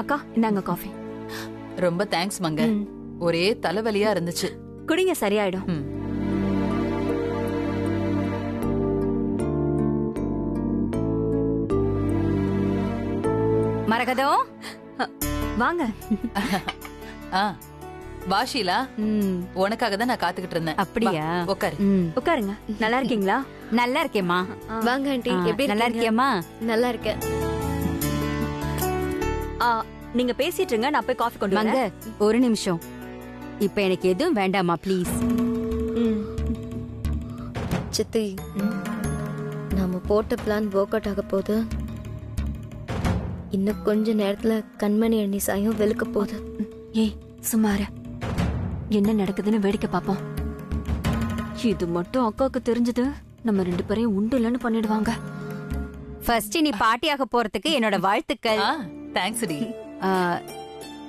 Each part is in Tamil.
அக்கா இந்தாங்க காஃபி. ரொம்ப தேங்க்ஸ் மங்க. ஒரே தலைவலியா இருந்துச்சு. குடிங்க, சரியாயிடும். மரகதம் வாங்க. வாஷிலா, உனக்காக தான் நான் காத்துக்கிட்டு இருந்தேன். அப்படியா? உட்காரு. உட்காருங்க. நல்லா இருக்கீங்களா? நல்லா இருக்கேம்மா. வாங்க ஆண்டி. எப்படி நல்லா இருக்கியம்மா? நல்லா இருக்கேன். நீங்க பேசிட்டு இருங்க, நான் போய் காஃபி கொண்டு வாங்க. வாங்க. ஒரு நிமிஷம். இப்ப எனக்கு எதுவும் வேண்டாமா ப்ளீஸ்? சித்தி, நாம போட்ட பிளான் ஒர்க் அவுட் ஆக போகுது. இன்னும் கொஞ்ச நேரத்துல கண்மணி அண்ணி சாயம் வெளுக்க போகுது. ஏய் சுமார, என்ன நடக்குதுன்னு வேடிக்கை பாப்போம். இது மட்டும் அக்காவுக்கு தெரிஞ்சது நம்ம 2 பேரையும் உண்டு இல்லைன்னு பண்ணிடுவாங்க. ஃபர்ஸ்ட் நீ பாட்டியாக போறதுக்கு என்னோட வாழ்த்துக்கள். தேங்க்ஸ் டி.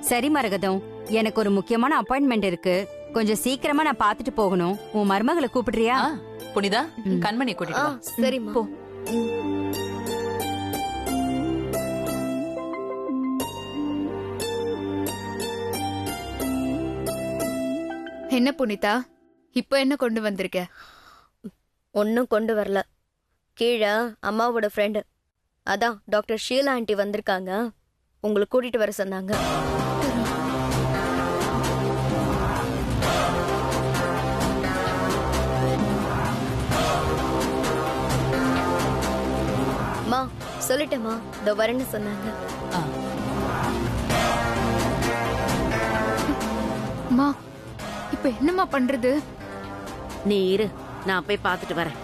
சரி மரகதம், எனக்கு ஒரு முக்கியமான அப்பாயின்மெண்ட் இருக்கு. கொஞ்சம் சீக்கிரமா நான் பாத்துட்டு போகணும். உன் மருமகளை கூப்பிடுறியா? புனிதா, கண்மணி கூட்டிட்டு வா. சரிம்மா. போ. என்ன புனிதா, இப்போ என்ன கொண்டு வந்திருக்க? ஒன்னும் கொண்டு வரல. கீழே அம்மாவோட ஃப்ரெண்டு, அதான் டாக்டர் ஷீலா ஆண்டி வந்திருக்காங்க. உங்களை கூட்டிட்டு வர சொன்னாங்க. மா சொல்லிட்டேம்மா, இதோ வரேன்னு சொன்னாங்க. மா, இப்போ என்னம்மா பண்றது? நீ இரு, நான் போய் பார்த்துட்டு வரேன்.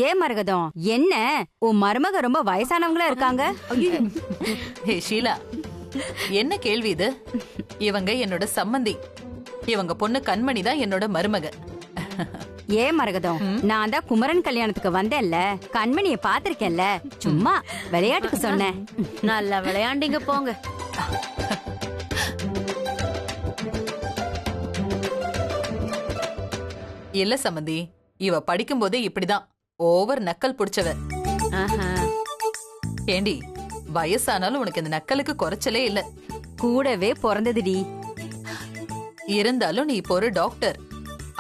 ஏன் மரகதம், என்ன உன் மருமக ரொம்ப வயசானவங்களா இருக்காங்க? ஹே ஷீலா, என்ன கேள்வி இது? இவங்க என்னோட சம்மந்தி. இவங்க பொண்ணு கண்மணி தான் என்னோட மருமக. ஏன் மரகதம், நான் தான் குமரன் கல்யாணத்துக்கு வந்தேன்ல, கண்மணிய பாத்திருக்கேன்ல, சும்மா விளையாட்டுக்கு சொன்னேன். நல்லா விளையாண்டிங்க போங்க. இல்ல சம்மந்தி, இவ படிக்கும் போதே இப்படிதான் ஓவர் நக்கல் புடிச்சவ. ஏண்டி, வயசானாலும் உனக்கு இந்த நக்கலுக்கு குறைச்சலே இல்ல. கூடவே பிறந்ததுடி. இருந்தாலும் நீ இப்போ ஒரு டாக்டர்,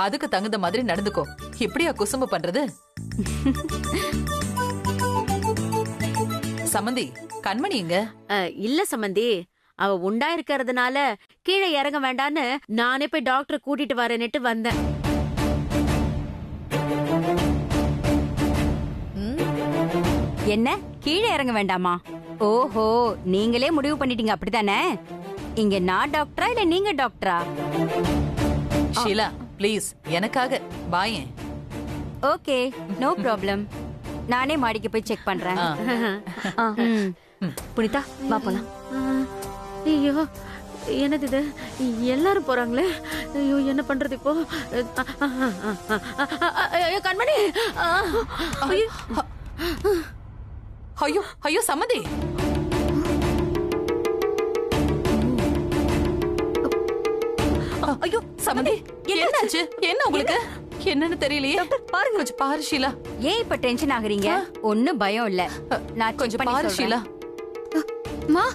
அதுக்கு தகுந்த மாதிரி நடந்துக்கோ. இப்படியா குசும்பு பண்றது? சம்மந்தி, கண்மணி எங்க? இல்ல சம்பந்தி, அவ உண்டா இருக்கிறதுனால கீழே இறங்க வேண்டான்னு நானே போய் டாக்டரை கூட்டிட்டு வரேன்னுட்டு வந்தேன். என்ன கீழே இறங்க வேண்டாமா? ஓஹோ, நீங்களே முடிவு பண்ணிட்டீங்க அப்படித்தானே? இங்க நான் டாக்டரா இல்ல நீங்க டாக்டரா? ஷீலா ப்ளீஸ், எனக்காக பாயேன். Okay, no problem. நானே மாடிக்கு போய் செக் பண்றேன். புனிதா வா போலாம். ஐயோ, என்னது இது? எல்லாரும் போறாங்களே. ஐயோ, என்ன பண்றது இப்போ? கண்மணி! ஐயோ ஐயோ சம்மந்தி, ஐயோ சம்மந்தி, என்னாச்சு? என்ன உங்களுக்கு? என்னன்னு தெரியலையே. பாருங்க, கொஞ்சம் பாரு ஷீலா. ஏன் இப்ப டென்ஷன் ஆகுறீங்க? ஒண்ணும் பயம் இல்ல, நான் கொஞ்சம் பாரு ஷீலா. மா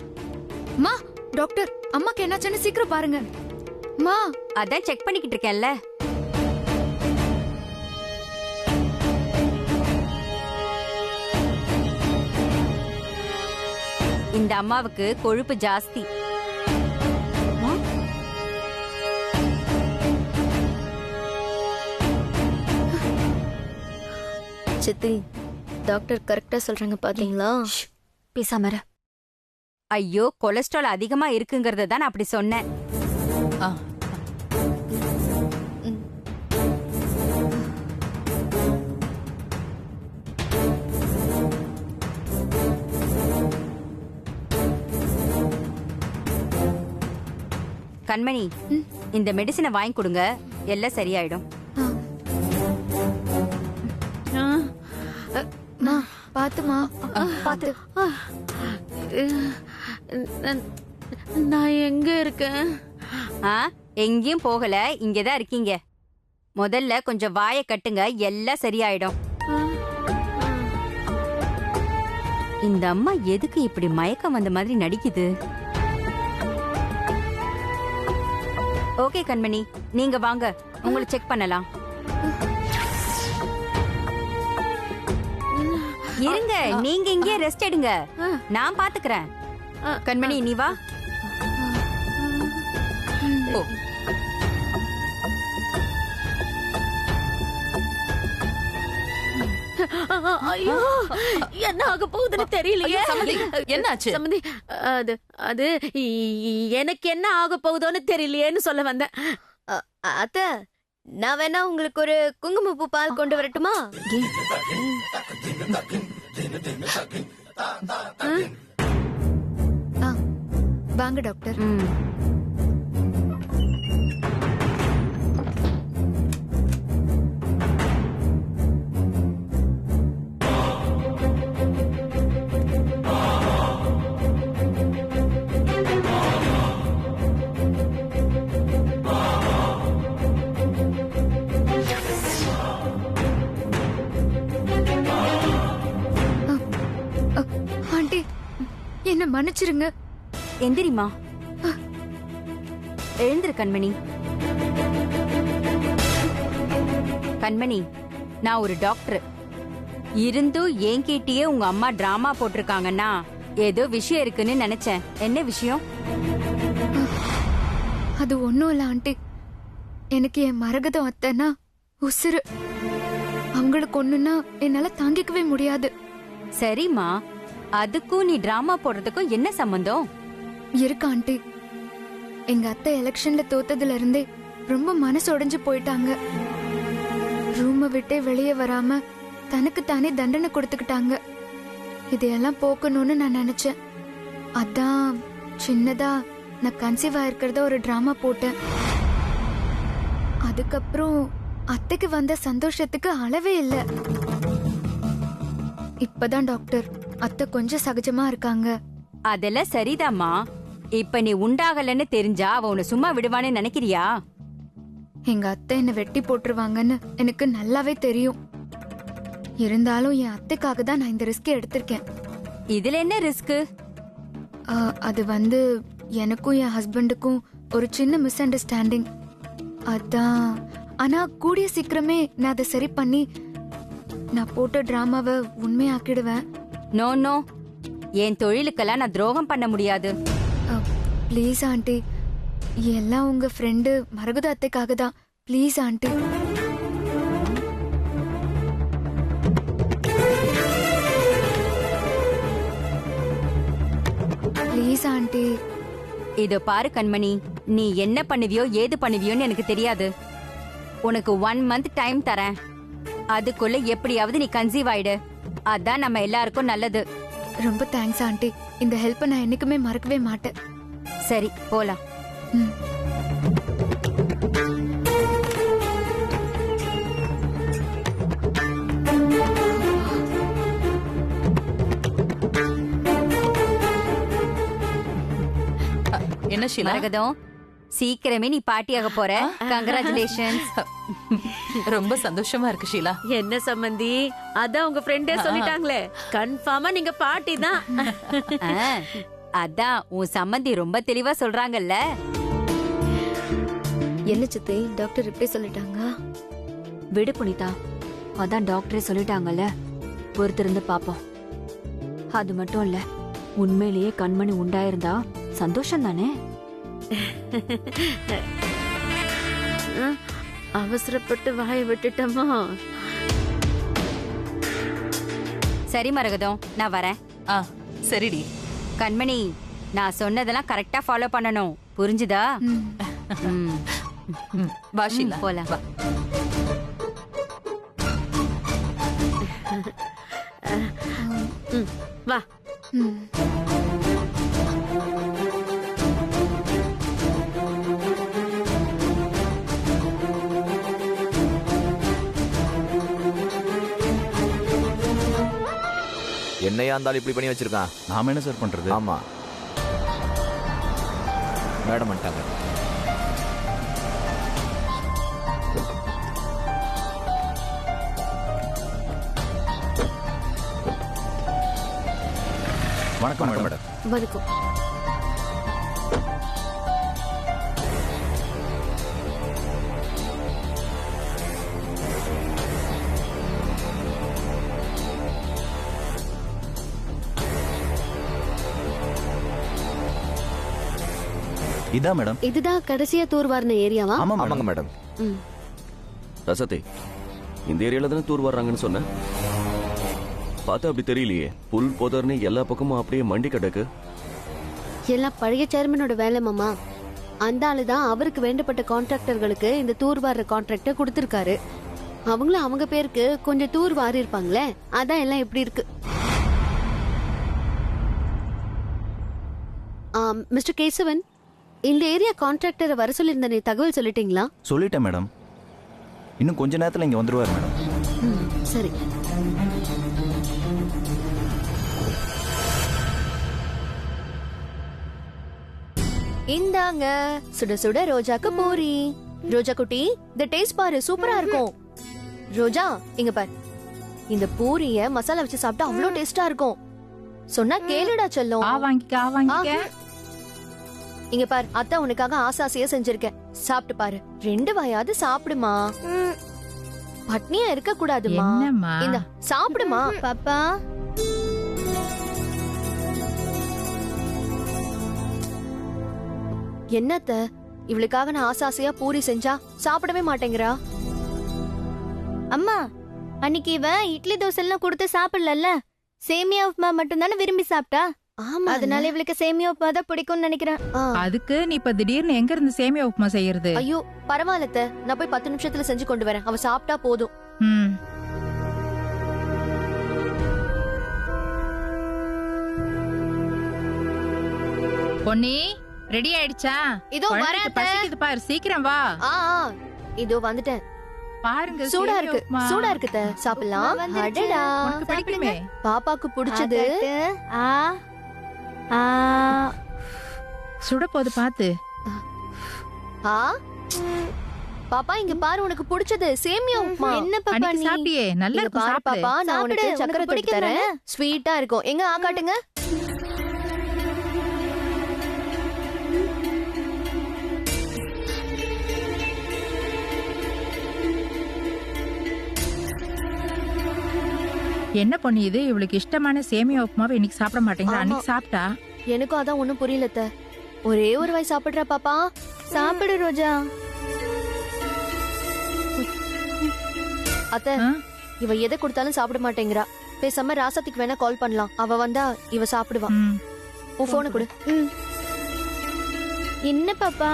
மா, டாக்டர் அம்மாக்கு என்னாச்சுன்னு சீக்கிரம் பாருங்க. மா, அதான் செக் பண்ணிக்கிட்டு இருக்கேன்ல. இந்த அம்மாவுக்கு கொழுப்பு ஜாஸ்தி. சித்தி, டாக்டர் கரெக்டா சொல்றாங்க பாத்தீங்களா? பேசாம இரு. ஐயோ, கொலஸ்ட்ரால் அதிகமா இருக்குங்கறத தான் அப்படி சொன்னேன். கண்மணி, இந்த மெடிசினை வாங்கி கொடுங்க, எல்லாம் சரியாயிடும். பாத்துமா, பாத்து. நான் எங்க இருக்கேன்? ஆ, எங்கேயும் போகல, இங்கதான் இருக்கீங்க. முதல்ல கொஞ்சம் வாயை கட்டுங்க, எல்லாம் சரியாயிடும். இந்த அம்மா எதுக்கு இப்படி மயக்கம் வந்த மாதிரி நடிக்குது? ஓகே கண்மணி, நீங்க வாங்க, உங்களை செக் பண்ணலாம். இருங்க, நீங்க இங்கே ரெஸ்ட் எடுங்க, நான் பாத்துக்கிறேன். கண்மணி நீ வா. ஓ, ஐயோ, என்ன ஆக போகுதுன்னு தெரியலையே. ஐயோ, சம்மந்தி, என்னாச்சு? சம்மந்தி, அது அது எனக்கு என்ன ஆக போகுதோன்னு தெரியலையேன்னு சொல்ல வந்தேன். அத்த, நான் வேணா உங்களுக்கு ஒரு குங்குமப்பூ பால் கொண்டு வரட்டுமா? ஆ, வாங்க டாக்டர். ம். ஆண்டி, என்ன மன்னிச்சிருங்க. எந்திரிமா, எழுந்திரு கண்மணி. கண்மணி, நான் ஒரு டாக்டர் இருந்தும் என்கிட்டயே உங்க அம்மா டிராமா போட்டிருக்காங்கன்னா ஏதோ விஷயம் இருக்குன்னு நினைச்சேன். என்ன விஷயம்? அது ஒண்ணும் இல்ல ஆண்டி. எனக்கு என் மரகதம் அத்தைன்னா உசுரு. அவங்களுக்கு ஒண்ணுன்னா என்னால தாங்கிக்கவே முடியாது. சரிம்மா, அதுக்கும் நீ டிராமா போடுறதுக்கும் என்ன சம்பந்தம்? இருக்கு ஆண்டி. எங்க அத்தை எலெக்ஷன்ல தோத்ததுல இருந்தே ரொம்ப மனசு உடைஞ்சு போயிட்டாங்க. ரூமை விட்டே வெளியே வராம தனக்கு தானே தண்டனை கொடுத்துக்கிட்டாங்க. இதையெல்லாம் போக்கணும்னு நான் நினைச்சேன். அதான் சின்னதா நான் கன்சீவ் ஆயிருக்கிறத ஒரு டிராமா போட்டேன். அதுக்கப்புறம் அத்தைக்கு வந்த சந்தோஷத்துக்கு அளவே இல்லை. இப்பதான் டாக்டர் அத்தை கொஞ்சம் சகஜமா இருக்காங்க. அதெல்லாம் சரிதாம்மா. இப்ப நீ உண்டாகலன்னு தெரிஞ்சா அவ உன்னை சும்மா விடுவான்னு நினைக்கிறியா? எங்க அத்தை என்ன வெட்டி போட்டுருவாங்கன்னு எனக்கு நல்லாவே தெரியும். இருந்தாலும் என் அத்தைக்காக தான் நான் இந்த ரிஸ்க் எடுத்திருக்கேன். இதுல என்ன ரிஸ்க்? அது வந்து எனக்கும் என் ஹஸ்பண்டுக்கும் ஒரு சின்ன மிஸ் அண்டர்ஸ்டாண்டிங். அதான். ஆனா கூடிய சீக்கிரமே நான் அதை சரி பண்ணி நான் போட்ட டிராமாவை உண்மையாக்கிடுவேன். நோ நோ, என் தொழிலுக்கெல்லாம் நான் துரோகம் பண்ண முடியாது. ப்ளீஸ் ஆண்டி, எல்லாம் உங்க ஃப்ரெண்டு மரகத அத்தைக்காக தான். Please aunty. Please aunty. இதோ பாரு கண்மணி, நீ என்ன பண்ணுவியோ ஏது பண்ணுவியோன்னு எனக்கு தெரியாது. உனக்கு 1 month டைம் தரேன். அதுக்குள்ள எப்படியாவது நீ கன்சீவ் ஆயிடு. அதான் நம்ம எல்லாருக்கும் நல்லது. ரொம்ப தேங்க்ஸ் ஆண்டி. இந்த ஹெல்ப்பை நான் என்னைக்குமே மறக்கவே மாட்டேன். சரி, போலாம். ம். என்ன ஷீலா? மரகதம், சீக்கிரமே நீ பாட்டியாக போற. கங்க்ராச்சுலேஷன்ஸ். ரொம்ப சந்தோஷமா இருக்கு ஷீலா. என்ன சம்மந்தி, அதான் உங்க ஃப்ரெண்டே சொல்லிட்டாங்களே, கன்ஃபார்மா நீங்க பாட்டி தான். அதான் உன் சம்மந்தி ரொம்ப தெளிவா சொல்றாங்கல்ல. என்ன சித்தி, டாக்டர் இப்படி சொல்லிட்டாங்க? விடு புனிதா, அதான் டாக்டரே சொல்லிட்டாங்கல்ல, பொறுத்திருந்து பாப்போம். அது மட்டும் இல்ல, உண்மையிலேயே கண்மணி உண்டாயிருந்தா சந்தோஷம் தானே? அவசரப்பட்டு வாயை விட்டுட்டோமோ? சரி மரகதம், நான் வரேன். ஆ, சரிடி. கண்மணி, நான் சொன்னதெல்லாம் கரெக்டா ஃபாலோ பண்ணணும், புரிஞ்சுதா? ம். ம். வா ஷீலா, போலாம். வா. வா. ம். என்னையா இருந்தாலும் இப்படி பண்ணி வச்சிருக்கான். நாம என்ன சார் பண்றது? ஆமா, மேடம் வந்துட்டாங்க. வணக்கம் மேடம். வணக்கம். இதான் மேடம். இதுதான் கடைசியா தூர்வாரின ஏரியாவா? ஆமாங்க மேடம். ரசத்தை இந்த ஏரியால தானே தூர் வர்றாங்கன்னு சொன்னேன். பார்த்தா அப்படி தெரியலையே. புல் புதர்னு எல்லா பக்கமும் அப்படியே மண்டி கிடக்கு. எல்லாம் பழைய சேர்மனோட வேலை மாமா. அந்த ஆளு தான் அவருக்கு வேண்டப்பட்ட கான்ட்ராக்டர்களுக்கு இந்த தூர்வார கான்ட்ராக்ட கொடுத்திருக்காரு. அவங்களும் அவங்க பேருக்கு கொஞ்சம் தூர் வாரி இருப்பாங்களே, அதான் எல்லாம் எப்படி இருக்கு. மிஸ்டர் கேசவன், இந்த ஏரியா கான்ட்ராக்டரை வர சொல்லியிருந்த தகவல் சொல்லிட்டீங்களா? சொல்லிட்டேன் மேடம். இன்னும் கொஞ்ச நேரத்தில் இங்க வந்துருவார் மேடம். சரி. இந்தாங்க சுட சுட ரோஜாக்கு பூரி. ரோஜா குட்டி, இந்த டேஸ்ட் பாரு, சூப்பரா இருக்கும். ரோஜா இங்க பாரு, இந்த பூரிய மசாலா வச்சு சாப்பிட்டா அவ்வளவு டேஸ்டா இருக்கும். சொன்னா கேளுடா செல்லம். இங்க பாரு, அத்தை உனக்காக ஆசாசியா செஞ்சிருக்கேன், சாப்பிட்டு பாரு. 2 வாயாவது சாப்பிடுமா. பட்னியா இருக்க கூடாதுமா. இந்த சாப்பிடுமா. பாப்பா என்னத்த இவளுக்காக நான் ஆசாசியா பூரி செஞ்சா சாப்பிடவே மாட்டேங்கிறா. அம்மா, அன்னைக்கு இவ இட்லி தோசை எல்லாம் கொடுத்து சாப்பிடல, சேமியா உப்புமா மட்டும் தானே விரும்பி சாப்பிட்டா. ஆமா, அதனால இவளுக்கு சேமியா உப்புமா தான் பிடிக்கும்னு நினைக்கிறேன். அதுக்கு நீ இப்ப திடீர்னு எங்க இருந்து சேமியா உப்புமா செய்யறது? ஐயோ பரவாயில்லத்த, நான் போய் 10 நிமிஷத்துல செஞ்சு கொண்டு வரேன். அவ சாப்பிட்டா போதும். பொன்னி, ரெடி ஆயிடுச்சா? இதோ வரேன். பசிக்குது பாரு, சீக்கிரம் வா. இதோ வந்துட்டேன். பாருங்க, சூடா இருக்கு. சூடா இருக்குத, சாப்பிடலாம். அடடா, உனக்கு பிடிக்குமே. பாப்பாக்கு பிடிச்சது. சுட போது பாத்து. பாப்பா இங்க பாரு, உனக்கு பிடிச்சது சேமியா உப்புமா. என்ன பாப்பா நீ சாப்பிட்டியே? நல்லா இருக்கு பாரு பாப்பா, நான் உனக்கு சக்கரை தொட்டு தரேன். ஸ்வீட்டா இருக்கும். எங்க காட்டுங்க. என்ன பொண்ணு இது? இவளுக்கு இஷ்டமான சேமியா உப்புமாவை இன்னைக்கு சாப்பிட மாட்டேங்கிற, அன்னைக்கு சாப்பிட்டா. எனக்கும் அதான் ஒண்ணும் புரியலத்த. ஒரே ஒரு வாய் சாப்பிடுறா பாப்பா. சாப்பிடு ரோஜா. அத்த, இவ எதை கொடுத்தாலும் சாப்பிட மாட்டேங்கிறா. பேசாம ராசாத்திக்கு வேணா கால் பண்ணலாம். அவ வந்தா இவ சாப்பிடுவா. உன் போனை கொடு. என்ன பாப்பா?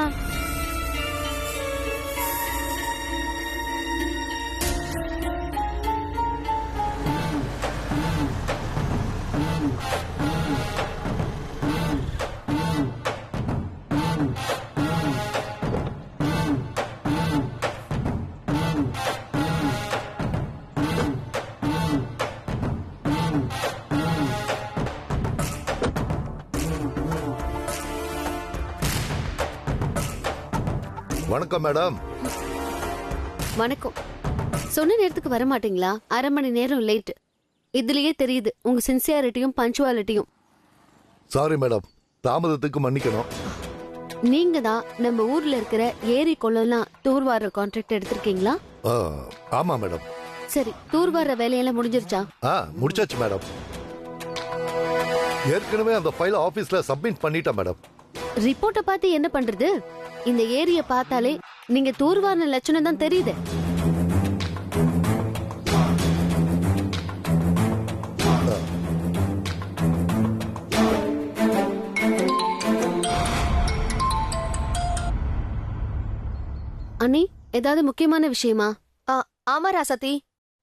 வணக்கம் மேடம். வணக்கம். சொன்ன நேரத்துக்கு வர மாட்டீங்களா? 1/2 மணி நேரம் லேட். இதுலயே தெரியுது உங்க சின்சியாரிட்டியும் பஞ்சுவாலிட்டியும். சாரி மேடம், தாமதத்துக்கு மன்னிக்கணும். நீங்க தான் நம்ம ஊர்ல இருக்கிற ஏரி குளம்லாம் தூர்வார கான்ட்ராக்ட் எடுத்திருக்கீங்களா? ஆமா மேடம். சரி, தூர்வார வேலையெல்லாம் முடிஞ்சிருச்சா? முடிச்சாச்சு மேடம். ஏற்கனவே அந்த ஃபைல் ஆபீஸ்ல சப்மிட் பண்ணிட்டேன் மேடம். ரிப்போர்ட்டை பார்த்து என்ன பண்றது? இந்த ஏரிய பார்த்தாலே நீங்க தூர்வார லட்சணம் தான் தெரியுது. அண்ணி, ஏதாவது முக்கியமான விஷயமா? ஆமா ராசாத்தி,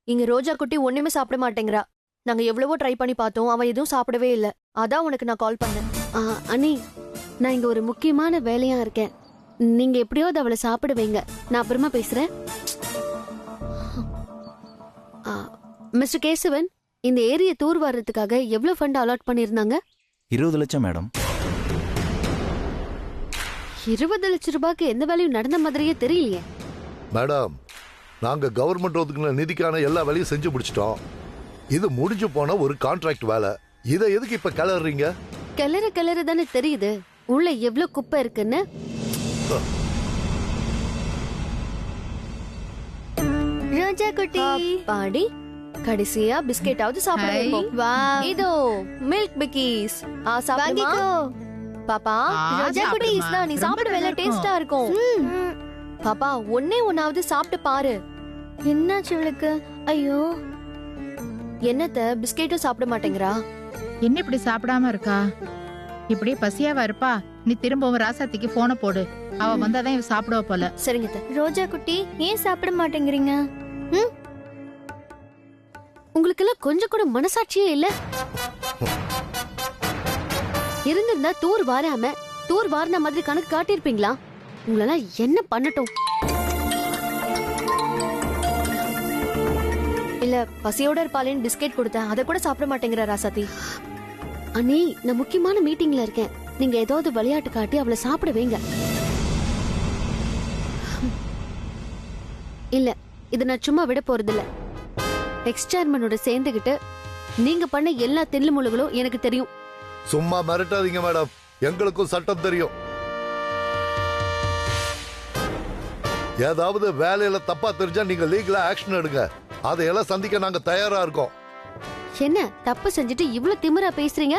இங்க ரோஜா குட்டி ஒண்ணுமே சாப்பிட மாட்டேங்கிறா. நாங்க எவ்வளவோ ட்ரை பண்ணி பார்த்தோம், அவ எதுவும் சாப்பிடவே இல்ல. அதான் உனக்கு நான் கால் பண்ணேன். அண்ணி, நான் இங்க ஒரு முக்கியமான வேலையா இருக்கேன். நீங்க எப்படியாவது அவளை சாப்பிட வைங்க. நான் அப்புறமா பேசுறேன். மிஸ்டர் கேசவன், இந்த ஏரியை தூர் வர்றதுக்காக எவ்வளவு ஃபண்ட் அலாட் பண்ணிருந்தாங்க? 20 லட்சம் மேடம். 20 லட்சம் ரூபாய்க்கு எந்த வேலையும் நடந்த மாதிரியே தெரியலையே. மேடம் நாங்க கவர்மெண்ட் ஒதுக்குன நிதிக்கான எல்லா வேலையும் செஞ்சு முடிச்சிட்டோம். இது முடிஞ்சு போன ஒரு கான்ட்ராக்ட் வேலை. இதை எதுக்கு இப்ப கிளறீங்க? கிளற தானே தெரியுது உள்ள எவ்வளவு குப்பை இருக்குன்னு. ரோஜா குட்டி பாடி கடைசியா பிஸ்கெட்டாவது சாப்பிட ஹை. வைப்போம். வா இதோ மில்க் பிக்கீஸ். சாப்பிடுமா வாங்கிக்கோ. பாப்பா? ரோஜா குட்டி சாப்பிடுமா. நீ ரொம்ப சாப்பிட நல்லா வேலை டேஸ்டா இருக்கும். பாப்பா ஒன்னாவது சாப்பிட்டு பாரு. என்னாச்சு இவளுக்கு? ஐயோ என்னத்த பிஸ்கெட்டும் சாப்பிட மாட்டேங்கிறா? என்ன இப்படி சாப்பிடாம இருக்கா? இப்படியே பசியாவா இருப்பா? நீ திரும்பவும் ராசாத்திக்கு போனை போடு. அவ வந்தாதான் இவ சாப்பிடுவ போல. சரிங்க அத்தை. ரோஜா குட்டி ஏன் சாப்பிட மாட்டேங்கிறீங்க? உங்களுக்கு எல்லாம் கொஞ்சம் கூட மனசாட்சியே இல்ல. இருந்திருந்தா தூர் வாரான மாதிரி கணக்கு காட்டியிருப்பீங்களா? உங்களெல்லாம் என்ன பண்ணட்டும்? இல்ல பசியோட இருப்பாளேன்னு பிஸ்கெட் கொடுத்தேன், அதை கூட சாப்பிட மாட்டேங்கிற ராசாத்தி. அண்ணி நான் முக்கியமான மீட்டிங்ல இருக்கேன். நீங்க ஏதாவது விளையாட்டு காட்டி அவளை சாப்பிட வைங்க. இல்ல இது நான் சும்மா விட போறது இல்ல. எக்ஸ் சேர்மனோட சேர்ந்துகிட்டு நீங்க பண்ண எல்லா தில்லு முழுகளும் எனக்கு தெரியும். சும்மா மிரட்டாதீங்க மேடம், எங்களுக்கும் சட்டம் தெரியும். ஏதாவது வேலையில தப்பா தெரிஞ்சா நீங்க லீகலா ஆக்ஷன் எடுங்க. அதையெல்லாம் சந்திக்க நாங்க தயாரா இருக்கோம். என்ன தப்பு செஞ்சுட்டு இவ்வளவு திமிரா பேசுறீங்க?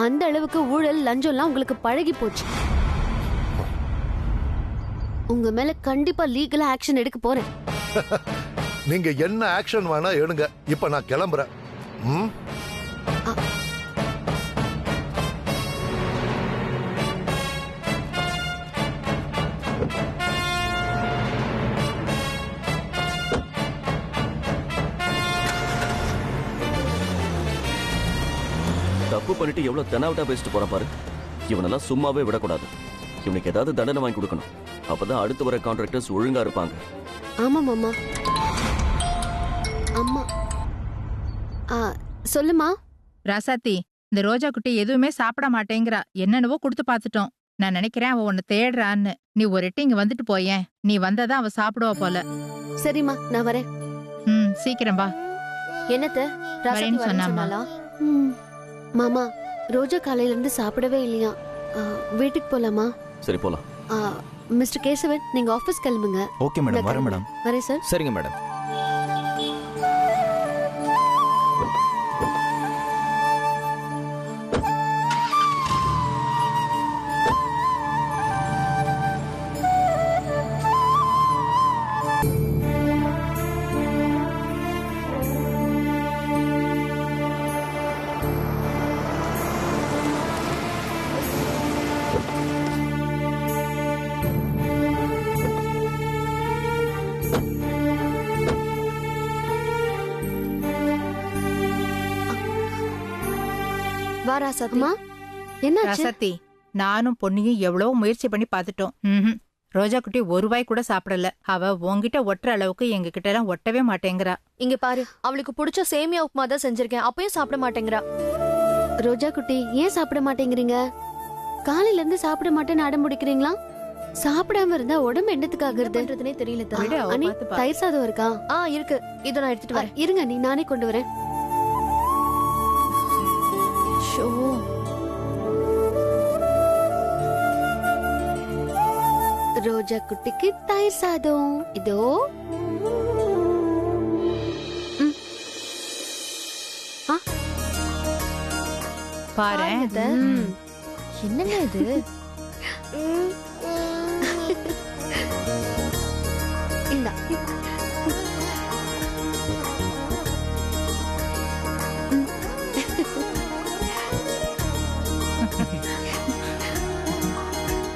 அந்த அளவுக்கு ஊழல் லஞ்சம்லாம் உங்களுக்கு பழகி போச்சு. உங்க மேல கண்டிப்பா லீகலா ஆக்ஷன் எடுக்க போறேன். நீங்க என்ன ஆக்ஷன் வேணா எடுங்க. இப்ப நான் கிளம்புறேன். ம்? தப்பு பண்ணிட்டு எவ்வளவு தெனாவட்டா பேசிட்டு போற பாரு. இவனெல்லாம் சும்மாவே விடக்கூடாது. இவனுக்கு ஏதாவது தண்டனை வாங்கி கொடுக்கணும். அப்பதான் அடுத்து வர கான்ட்ராக்டர்ஸ் ஒழுங்கா இருப்பாங்க. ஆமா மாமா. அம்மா சொல்லுமா. ராசாத்தி, இந்த ரோஜா குட்டி எதுவுமே சாப்பிட மாட்டேங்கிறா. என்னென்னவோ கொடுத்து பார்த்துட்டோம். நான் நினைக்கிறேன் அவ உன்னை தேடுறான்னு. நீ ஒரு எட்டு இங்க வந்துட்டு போயேன். நீ வந்தாதான் அவ சாப்பிடுவா போல. சரிம்மா நான் வரேன். சீக்கிரம் வா. என்னத்த ராசாத்தி வரேன்னு வரேன்னு சொன்னாம்மா. சொன்னாளா? மாமா ரோஜா காலையில இருந்து சாப்பிடவே இல்லையா? வீட்டுக்கு போலாமா? சரி போலாம். மிஸ்டர் கேசவன் நீங்க ஆபீஸ் கிளம்புங்க. ஓகே மேடம், வரேன் மேடம். வரேன் சார். சரிங்க மேடம். வா ராசாத்திமா. என்னாச்சு? ராசாத்தி, நானும் பொண்ணையும் எவ்வளவோ முயற்சி பண்ணி பார்த்துட்டோம். ரோஜா குட்டி ஒரு வாய் கூட சாப்பிடல. அவ உன்கிட்ட ஒட்டுற அளவுக்கு எங்க கிட்ட எல்லாம் ஒட்டவே மாட்டேங்கிறா. இங்க பாரு, அவளுக்கு பிடிச்ச சேமியா உப்புமா தான் செஞ்சிருக்கேன், அப்பயும் சாப்பிட மாட்டேங்கிறா. ரோஜா குட்டி ஏன் சாப்பிட மாட்டேங்கிறீங்க? காலையில இருந்து சாப்பிட மாட்டேன்னு அடம் முடிக்கிறீங்களா? சாப்பிடாம இருந்தா உடம்பு என்னத்துக்காகிறதுனே தெரியல. விடு, அவ அனி பார்த்துப்பா. தயிர் சாதம் இருக்கா? இருக்கு, இதோ நான் எடுத்துட்டு வரேன். இருங்க, நீ நானே கொண்டு வரேன். ஷோ. ரோஜா குட்டிக்கு தயிர் சாதம் இதோ. பாரு. என்னங்க இது? இந்தா.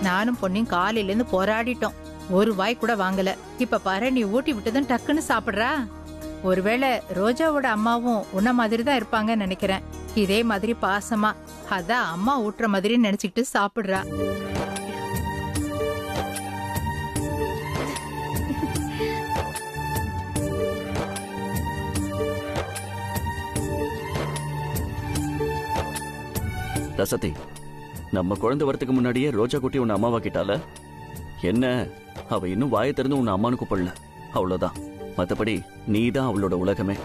நானும் பொண்ணையும் காலையில இருந்து போராடிட்டோம். ஒரு வாய் கூட வாங்கல. இப்ப பாரு, நீ ஊட்டி விட்டதும் டக்குன்னு சாப்பிடுறா. ஒருவேளை ரோஜாவோட அம்மாவும் உன்ன மாதிரி தான் இருப்பாங்கன்னு நினைக்கிறேன். இதே மாதிரி பாசமா, அதான் அம்மா ஊட்டுற மாதிரி நினைச்சுக்கிட்டு சாப்பிடுறா. ரசதி, நம்ம குழந்தை வரத்துக்கு முன்னாடியே ரோஜா குட்டி உன்னை அம்மாவாக்கிட்டால என்ன, அவ இன்னும் வாயை திறந்து உன்னை அம்மானு கூப்பிடல, அவ்வளவுதான். மத்தபடி நீ தான் அவளோட உலகமே.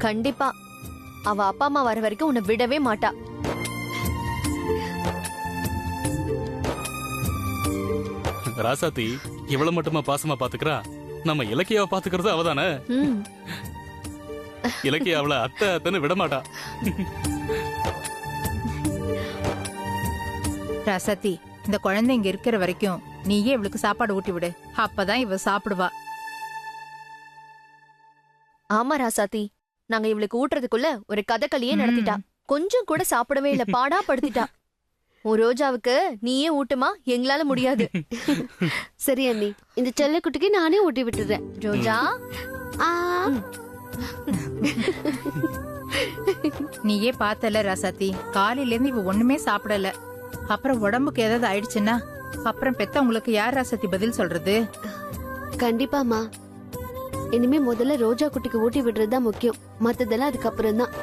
கண்டிப்பா அவ அப்பா அம்மா வர வரைக்கும் உன்னை விடவே மாட்டா. ராசாத்தி இவ்வளவு மட்டுமா பாசமா பாத்துக்கிறா? நம்ம இலக்கியாவை பாத்துக்கிறது அவதானே. இலக்கிய அவளை அத்தை அத்தைன்னு விட மாட்டா. ரசதி, இந்த குழந்தை இங்க இருக்கிற வரைக்கும் நீயே இவளுக்கு சாப்பாடு ஊட்டி விடு, அப்பதான் இவ சாப்பிடுவா. ஆமா ராசாத்தி, நாங்க இவளுக்கு ஊட்டுறதுக்குள்ள ஒரு கதகளியே நடத்திட்டா. கொஞ்சம் கூட சாப்பிடவே இல்ல, பாடா படுத்திட்டா. உன் ரோஜாவுக்கு நீயே ஊட்டுமா, எங்களால முடியாது. சரி அண்ணி, இந்த செல்லக்குட்டிக்கு நானே ஊட்டி விட்டுறேன். ரோஜா நீயே பார்த்தல ராசாத்தி, காலையில இருந்து இவ ஒண்ணுமே சாப்பிடல. அப்புறம் உடம்புக்கு ஏதாவது ஆயிடுச்சுன்னா அப்புறம் பெத்தவங்களுக்கு யார் ராசாத்தி பதில் சொல்றது? கண்டிப்பாமா, இனிமே முதல்ல ரோஜா குட்டிக்கு ஊட்டி விடுறதுதான் முக்கியம், மத்ததெல்லாம் அதுக்கப்புறம் தான்.